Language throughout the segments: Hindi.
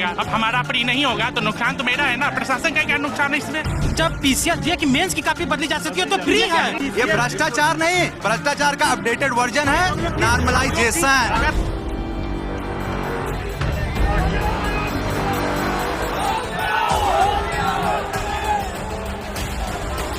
जाएगा। अब हमारा प्री नहीं होगा तो नुकसान तो मेरा है ना, प्रशासन का क्या नुकसान है इसमें? जब पीसीएस दिया कि मेंस की कॉपी बदली जा सकती है तो फ्री है। ये भ्रष्टाचार नहीं, भ्रष्टाचार का अपडेटेड वर्जन है, नॉर्मलाइजेशन।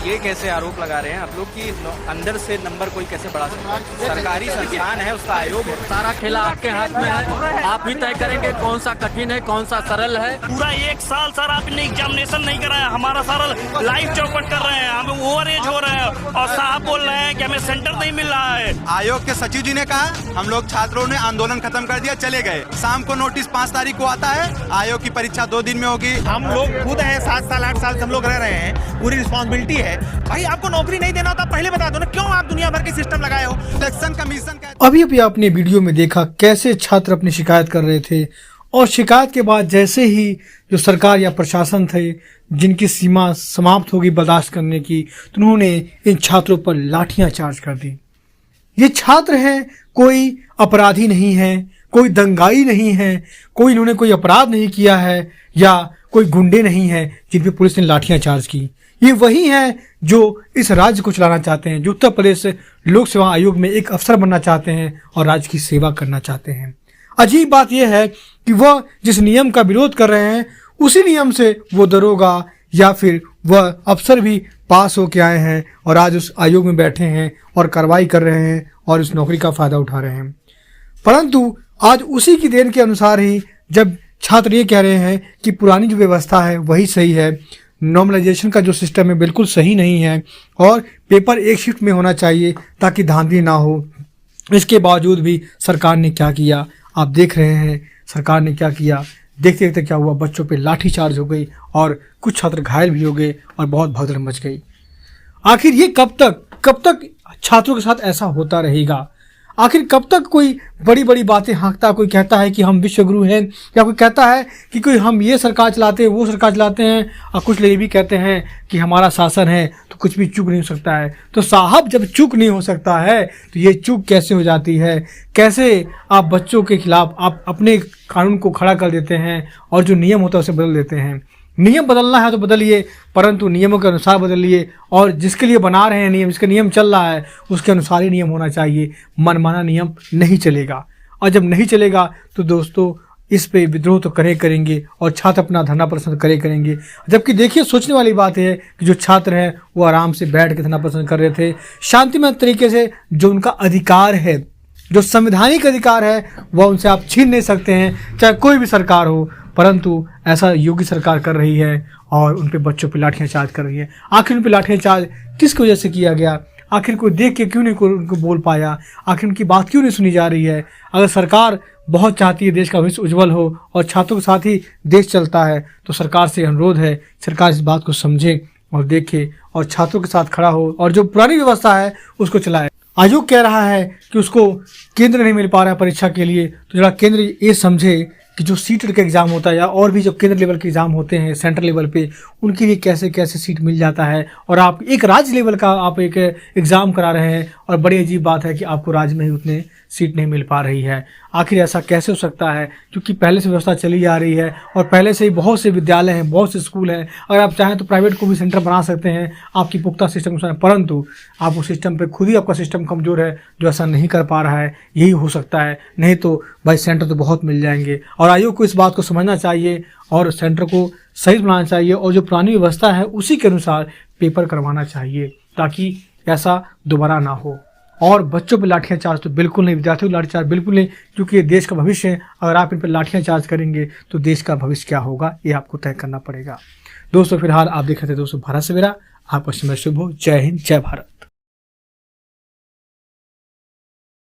ये कैसे आरोप लगा रहे हैं आप लोग कि अंदर से नंबर कोई कैसे बढ़ा सकता है? सरकारी संस्थान है, उसका आयोग है। सारा खेला आपके हाथ में है, आप ही तय करेंगे कौन सा कठिन है कौन सा सरल है। पूरा 1 साल सर आपने एग्जामिनेशन नहीं कराया, हमारा सारा लाइव चौपट कर रहे हैं, हम ओवर एज हो रहे हैं और साहब बोल रहे हैं कि हमें सेंटर नहीं मिल रहा है। आयोग के सचिव जी ने कहा हम लोग छात्रों ने आंदोलन खत्म कर दिया, चले गए। शाम को नोटिस 5 तारीख को आता है, आयोग की परीक्षा 2 दिन में होगी। हम लोग खुद हैं, 7 साल 8 साल से हम लोग रह रहे हैं, पूरी रिस्पॉन्सिबिलिटी है। भाई आपको नौकरी नहीं देना होता पहले बता दो ना, क्यों आप दुनिया भर के सिस्टम लगाए हो? इलेक्शन कमीशन का अभी आपने वीडियो में देखा कैसे छात्र अपनी शिकायत कर रहे थे और शिकायत के बाद जैसे ही जो सरकार या प्रशासन थे जिनकी सीमा समाप्त होगी बर्दाश्त करने की, तो उन्होंने इन छात्रों पर लाठियां चार्ज कर दी। ये छात्र हैं, कोई अपराधी नहीं है, कोई दंगाई नहीं है, कोई इन्होंने कोई अपराध नहीं किया है या कोई गुंडे नहीं है जिन पे पुलिस ने लाठियां चार्ज की। ये वही हैं जो इस राज्य को चलाना चाहते हैं, जो उत्तर प्रदेश लोक सेवा आयोग में एक अफसर बनना चाहते हैं और राज्य की सेवा करना चाहते हैं। अजीब बात यह है कि वह जिस नियम का विरोध कर रहे हैं उसी नियम से वो दरोगा या फिर वह अफसर भी पास होके आए हैं और आज उस आयोग में बैठे हैं और कार्रवाई कर रहे हैं और उस नौकरी का फायदा उठा रहे हैं। परंतु आज उसी की देन के अनुसार ही जब छात्र ये कह रहे हैं कि पुरानी जो व्यवस्था है वही सही है, नॉर्मलाइजेशन का जो सिस्टम है बिल्कुल सही नहीं है और पेपर एक शिफ्ट में होना चाहिए ताकि धांधली ना हो, इसके बावजूद भी सरकार ने क्या किया आप देख रहे हैं। सरकार ने क्या किया, देखते देखते क्या हुआ, बच्चों पे लाठी चार्ज हो गई और कुछ छात्र घायल भी हो गए और बहुत भगदड़ मच गई। आखिर ये कब तक छात्रों के साथ ऐसा होता रहेगा? आखिर कब तक कोई बड़ी बड़ी बातें हाँकता, कोई कहता है कि हम विश्वगुरु हैं या कोई कहता है कि कोई हम ये सरकार चलाते हैं वो सरकार चलाते हैं, और कुछ लोग ये भी कहते हैं कि हमारा शासन है तो कुछ भी चूक नहीं हो सकता है। तो साहब जब चूक नहीं हो सकता है तो ये चूक कैसे हो जाती है? कैसे आप बच्चों के खिलाफ आप अपने कानून को खड़ा कर देते हैं और जो नियम होता है उसे बदल देते हैं? नियम बदलना है तो बदलिए, परंतु नियमों के अनुसार बदलिए और जिसके लिए बना रहे हैं नियम, जिसका नियम चल रहा है उसके अनुसार ही नियम होना चाहिए। मनमाना नियम नहीं चलेगा और जब नहीं चलेगा तो दोस्तों इस पे विद्रोह तो करेंगे और छात्र अपना धरना प्रदर्शन करेंगे। जबकि देखिए सोचने वाली बात है कि जो छात्र हैं वो आराम से बैठ के धरना प्रदर्शन कर रहे थे शांतिमय तरीके से, जो उनका अधिकार है, जो संवैधानिक अधिकार है वह उनसे आप छीन नहीं सकते हैं, चाहे कोई भी सरकार हो। परंतु ऐसा योगी सरकार कर रही है और उन पे बच्चों पे लाठियां चार्ज कर रही है। आखिर उन पे लाठियां चार्ज किसकी वजह से किया गया? आखिर कोई देख के क्यों नहीं उनको बोल पाया? आखिर उनकी बात क्यों नहीं सुनी जा रही है? अगर सरकार बहुत चाहती है देश का भविष्य उज्जवल हो और छात्रों के साथ ही देश चलता है तो सरकार से अनुरोध है सरकार इस बात को समझे और देखे और छात्रों के साथ खड़ा हो और जो पुरानी व्यवस्था है उसको चलाए। आयोग कह रहा है कि उसको केंद्र नहीं मिल पा रहा है परीक्षा के लिए, तो जरा केंद्र ये समझे कि जो सीटेट का एग्जाम होता है या और भी जो केंद्र लेवल के एग्जाम होते हैं सेंट्रल लेवल पे, उनके लिए कैसे कैसे सीट मिल जाता है और आप एक राज्य लेवल का आप एक एग्जाम करा रहे हैं और बड़ी अजीब बात है कि आपको राज्य में ही उतने सीट नहीं मिल पा रही है। आखिर ऐसा कैसे हो सकता है? क्योंकि पहले से व्यवस्था चली आ रही है और पहले से ही बहुत से विद्यालय हैं, बहुत से स्कूल हैं। अगर आप चाहें तो प्राइवेट को भी सेंटर बना सकते हैं आपकी पुख्ता सिस्टम के साथ, परंतु आप उस सिस्टम पे खुद ही आपका सिस्टम कमज़ोर है जो ऐसा नहीं कर पा रहा है। यही हो सकता है, नहीं तो भाई सेंटर तो बहुत मिल जाएंगे। और आयोग को इस बात को समझना चाहिए और सेंटर को सही बनाना चाहिए और जो पुरानी व्यवस्था है उसी के अनुसार पेपर करवाना चाहिए ताकि ऐसा दोबारा ना हो। और बच्चों पे लाठियां चार्ज तो बिल्कुल नहीं, विद्यार्थियों को लाठी चार्ज बिल्कुल नहीं, क्योंकि ये देश का भविष्य है। अगर आप इन पर लाठियां चार्ज करेंगे तो देश का भविष्य क्या होगा ये आपको तय करना पड़ेगा। दोस्तों फिलहाल आप देख रहे थे दोस्तों भारत सवेरा। आपका समय शुभ हो। जय हिंद, जय भारत।